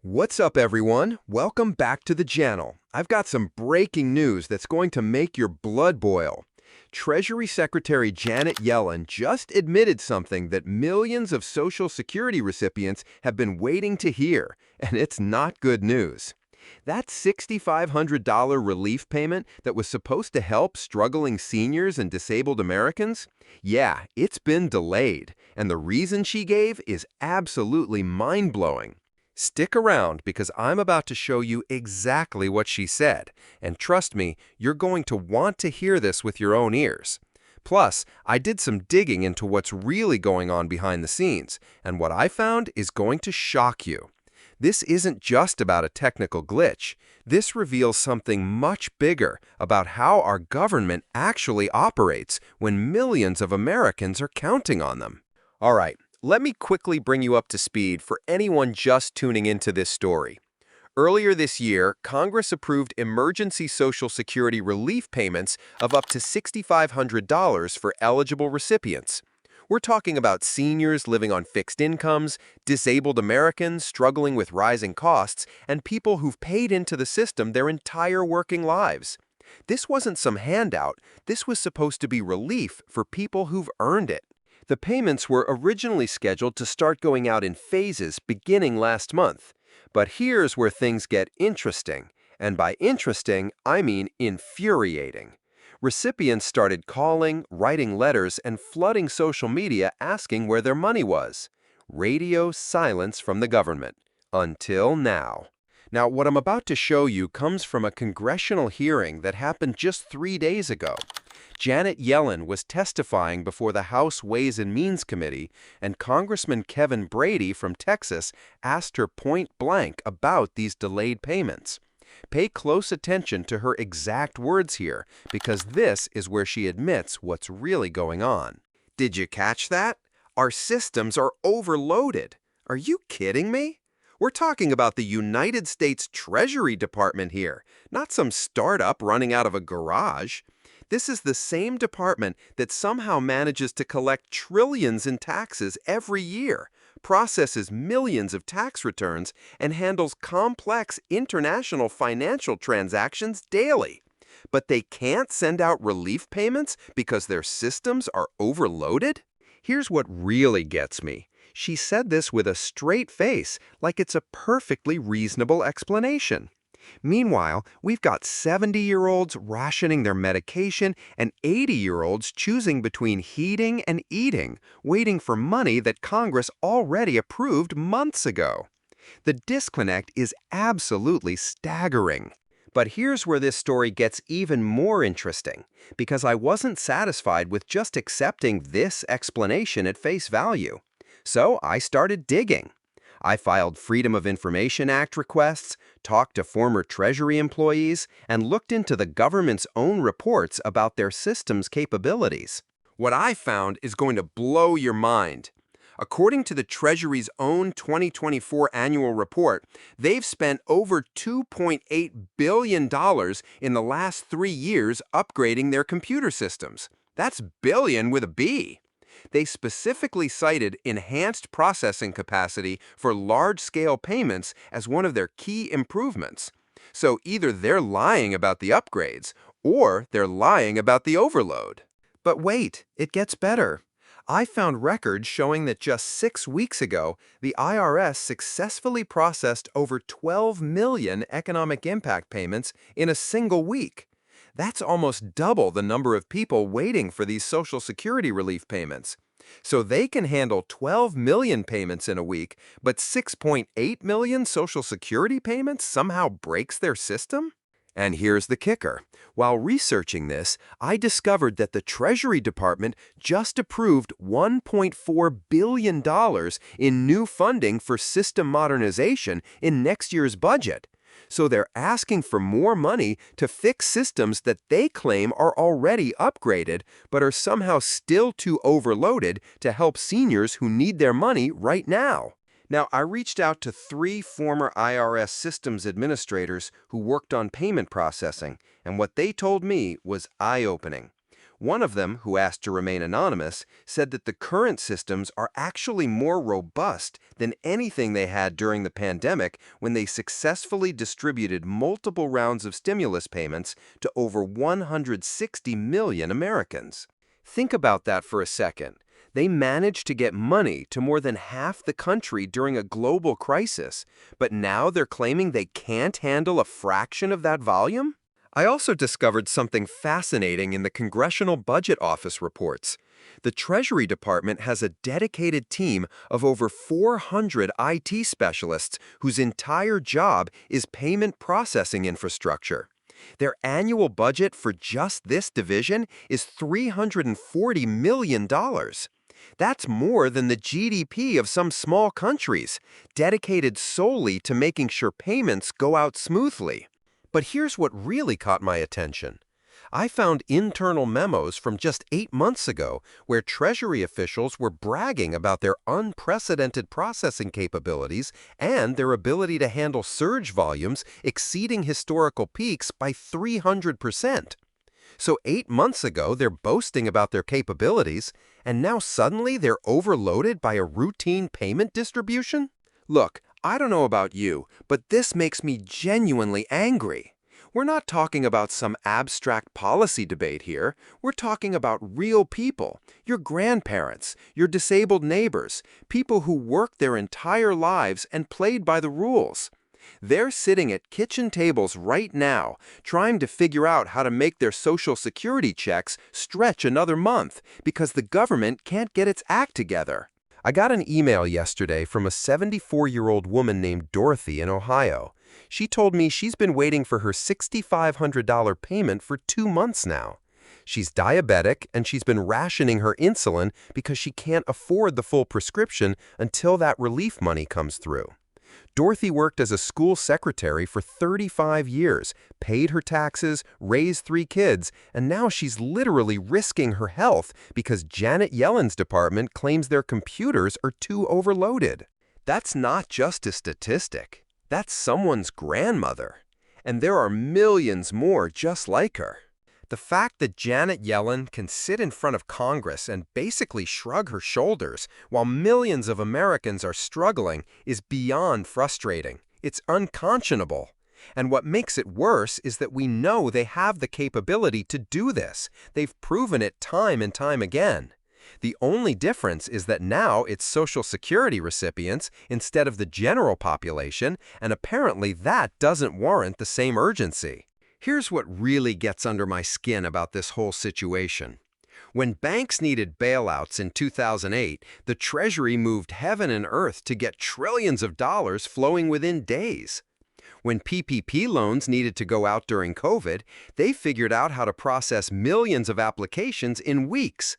What's up, everyone? Welcome back to the channel. I've got some breaking news that's going to make your blood boil. Treasury Secretary Janet Yellen just admitted something that millions of Social Security recipients have been waiting to hear, and it's not good news. That $6,500 relief payment that was supposed to help struggling seniors and disabled Americans? Yeah, it's been delayed, and the reason she gave is absolutely mind-blowing. Stick around because I'm about to show you exactly what she said, and trust me, you're going to want to hear this with your own ears. Plus, I did some digging into what's really going on behind the scenes, and what I found is going to shock you. This isn't just about a technical glitch. This reveals something much bigger about how our government actually operates when millions of Americans are counting on them. All right. Let me quickly bring you up to speed for anyone just tuning into this story. Earlier this year, Congress approved emergency Social Security relief payments of up to $6,500 for eligible recipients. We're talking about seniors living on fixed incomes, disabled Americans struggling with rising costs, and people who've paid into the system their entire working lives. This wasn't some handout. This was supposed to be relief for people who've earned it. The payments were originally scheduled to start going out in phases beginning last month. But here's where things get interesting. And by interesting, I mean infuriating. Recipients started calling, writing letters, and flooding social media asking where their money was. Radio silence from the government. Until now. Now, what I'm about to show you comes from a congressional hearing that happened just 3 days ago. Janet Yellen was testifying before the House Ways and Means Committee, and Congressman Kevin Brady from Texas asked her point blank about these delayed payments. Pay close attention to her exact words here, because this is where she admits what's really going on. Did you catch that? Our systems are overloaded. Are you kidding me? We're talking about the United States Treasury Department here, not some startup running out of a garage. This is the same department that somehow manages to collect trillions in taxes every year, processes millions of tax returns, and handles complex international financial transactions daily. But they can't send out relief payments because their systems are overloaded? Here's what really gets me. She said this with a straight face, like it's a perfectly reasonable explanation. Meanwhile, we've got 70-year-olds rationing their medication and 80-year-olds choosing between heating and eating, waiting for money that Congress already approved months ago. The disconnect is absolutely staggering. But here's where this story gets even more interesting, because I wasn't satisfied with just accepting this explanation at face value. So I started digging. I filed Freedom of Information Act requests, talked to former Treasury employees, and looked into the government's own reports about their system's capabilities. What I found is going to blow your mind. According to the Treasury's own 2024 annual report, they've spent over $2.8 billion in the last 3 years upgrading their computer systems. That's billion with a B. They specifically cited enhanced processing capacity for large-scale payments as one of their key improvements. So either they're lying about the upgrades, or they're lying about the overload. But wait, it gets better. I found records showing that just 6 weeks ago, the IRS successfully processed over 12 million economic impact payments in a single week. That's almost double the number of people waiting for these Social Security relief payments. So they can handle 12 million payments in a week, but 6.8 million Social Security payments somehow breaks their system? And here's the kicker. While researching this, I discovered that the Treasury Department just approved $1.4 billion in new funding for system modernization in next year's budget. So they're asking for more money to fix systems that they claim are already upgraded, but are somehow still too overloaded to help seniors who need their money right now. Now, I reached out to 3 former IRS systems administrators who worked on payment processing, and what they told me was eye-opening. One of them, who asked to remain anonymous, said that the current systems are actually more robust than anything they had during the pandemic when they successfully distributed multiple rounds of stimulus payments to over 160 million Americans. Think about that for a second. They managed to get money to more than half the country during a global crisis, but now they're claiming they can't handle a fraction of that volume? I also discovered something fascinating in the Congressional Budget Office reports. The Treasury Department has a dedicated team of over 400 IT specialists whose entire job is payment processing infrastructure. Their annual budget for just this division is $340 million. That's more than the GDP of some small countries, dedicated solely to making sure payments go out smoothly. But here's what really caught my attention. I found internal memos from just 8 months ago where Treasury officials were bragging about their unprecedented processing capabilities and their ability to handle surge volumes exceeding historical peaks by 300%. So 8 months ago, they're boasting about their capabilities, and now suddenly they're overloaded by a routine payment distribution? Look, I don't know about you, but this makes me genuinely angry. We're not talking about some abstract policy debate here. We're talking about real people, your grandparents, your disabled neighbors, people who worked their entire lives and played by the rules. They're sitting at kitchen tables right now, trying to figure out how to make their Social Security checks stretch another month because the government can't get its act together. I got an email yesterday from a 74-year-old woman named Dorothy in Ohio. She told me she's been waiting for her $6,500 payment for 2 months now. She's diabetic and she's been rationing her insulin because she can't afford the full prescription until that relief money comes through. Dorothy worked as a school secretary for 35 years, paid her taxes, raised 3 kids, and now she's literally risking her health because Janet Yellen's department claims their computers are too overloaded. That's not just a statistic. That's someone's grandmother. And there are millions more just like her. The fact that Janet Yellen can sit in front of Congress and basically shrug her shoulders while millions of Americans are struggling is beyond frustrating. It's unconscionable. And what makes it worse is that we know they have the capability to do this. They've proven it time and time again. The only difference is that now it's Social Security recipients instead of the general population, and apparently that doesn't warrant the same urgency. Here's what really gets under my skin about this whole situation. When banks needed bailouts in 2008, the Treasury moved heaven and earth to get trillions of dollars flowing within days. When PPP loans needed to go out during COVID, they figured out how to process millions of applications in weeks.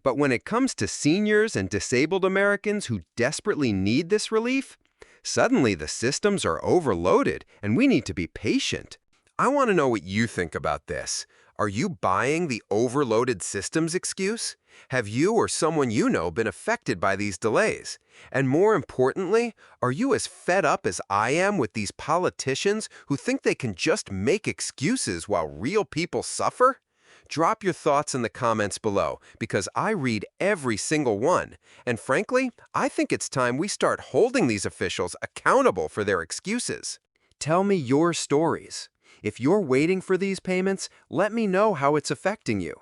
But when it comes to seniors and disabled Americans who desperately need this relief, suddenly the systems are overloaded and we need to be patient. I want to know what you think about this. Are you buying the overloaded systems excuse? Have you or someone you know been affected by these delays? And more importantly, are you as fed up as I am with these politicians who think they can just make excuses while real people suffer? Drop your thoughts in the comments below because I read every single one. And frankly, I think it's time we start holding these officials accountable for their excuses. Tell me your stories. If you're waiting for these payments, let me know how it's affecting you.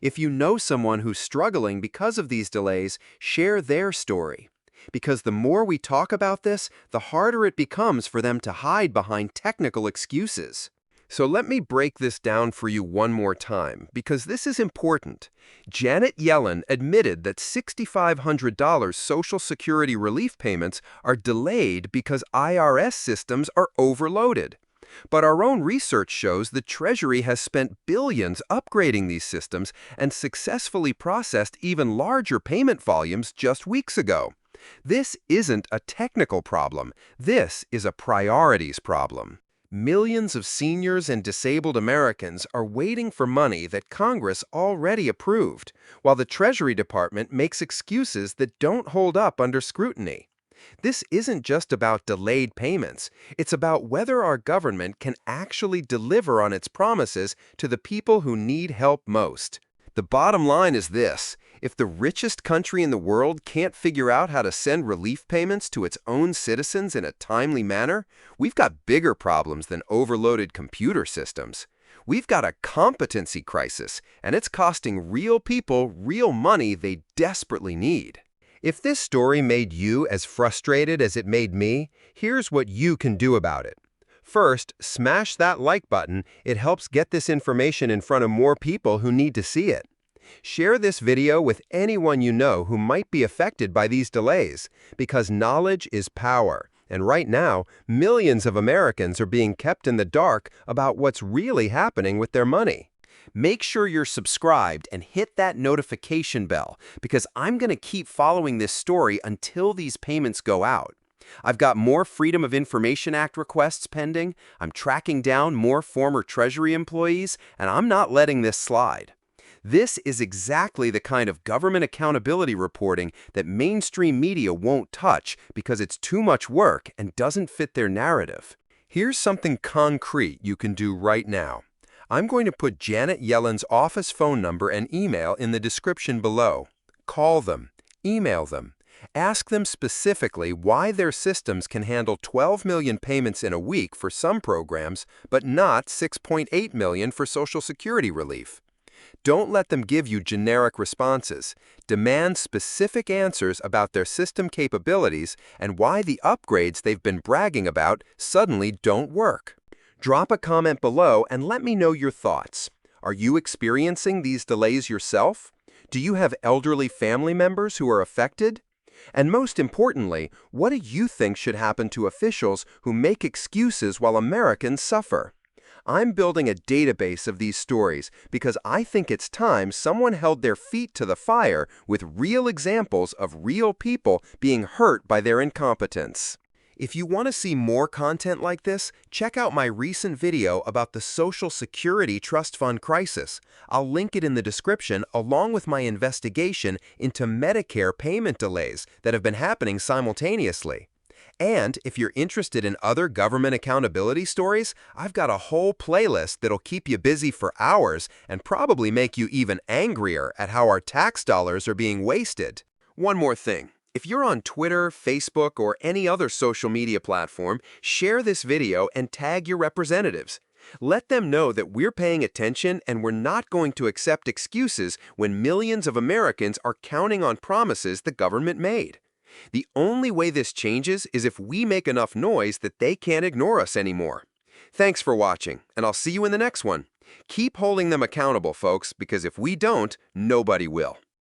If you know someone who's struggling because of these delays, share their story. Because the more we talk about this, the harder it becomes for them to hide behind technical excuses. So let me break this down for you one more time, because this is important. Janet Yellen admitted that $6,500 Social Security relief payments are delayed because IRS systems are overloaded. But our own research shows the Treasury has spent billions upgrading these systems and successfully processed even larger payment volumes just weeks ago. This isn't a technical problem. This is a priorities problem. Millions of seniors and disabled Americans are waiting for money that Congress already approved, while the Treasury Department makes excuses that don't hold up under scrutiny. This isn't just about delayed payments. It's about whether our government can actually deliver on its promises to the people who need help most. The bottom line is this. If the richest country in the world can't figure out how to send relief payments to its own citizens in a timely manner, we've got bigger problems than overloaded computer systems. We've got a competency crisis, and it's costing real people real money they desperately need. If this story made you as frustrated as it made me, here's what you can do about it. First, smash that like button. It helps get this information in front of more people who need to see it. Share this video with anyone you know who might be affected by these delays, because knowledge is power. And right now, millions of Americans are being kept in the dark about what's really happening with their money. Make sure you're subscribed and hit that notification bell, because I'm going to keep following this story until these payments go out. I've got more Freedom of Information Act requests pending, I'm tracking down more former Treasury employees, and I'm not letting this slide. This is exactly the kind of government accountability reporting that mainstream media won't touch because it's too much work and doesn't fit their narrative. Here's something concrete you can do right now. I'm going to put Janet Yellen's office phone number and email in the description below. Call them, email them. Ask them specifically why their systems can handle 12 million payments in a week for some programs, but not 6.8 million for Social Security relief. Don't let them give you generic responses. Demand specific answers about their system capabilities and why the upgrades they've been bragging about suddenly don't work. Drop a comment below and let me know your thoughts. Are you experiencing these delays yourself? Do you have elderly family members who are affected? And most importantly, what do you think should happen to officials who make excuses while Americans suffer? I'm building a database of these stories because I think it's time someone held their feet to the fire with real examples of real people being hurt by their incompetence. If you want to see more content like this, check out my recent video about the Social Security Trust Fund crisis. I'll link it in the description along with my investigation into Medicare payment delays that have been happening simultaneously. And if you're interested in other government accountability stories, I've got a whole playlist that'll keep you busy for hours and probably make you even angrier at how our tax dollars are being wasted. One more thing. If you're on Twitter, Facebook, or any other social media platform, share this video and tag your representatives. Let them know that we're paying attention and we're not going to accept excuses when millions of Americans are counting on promises the government made. The only way this changes is if we make enough noise that they can't ignore us anymore. Thanks for watching, and I'll see you in the next one. Keep holding them accountable, folks, because if we don't, nobody will.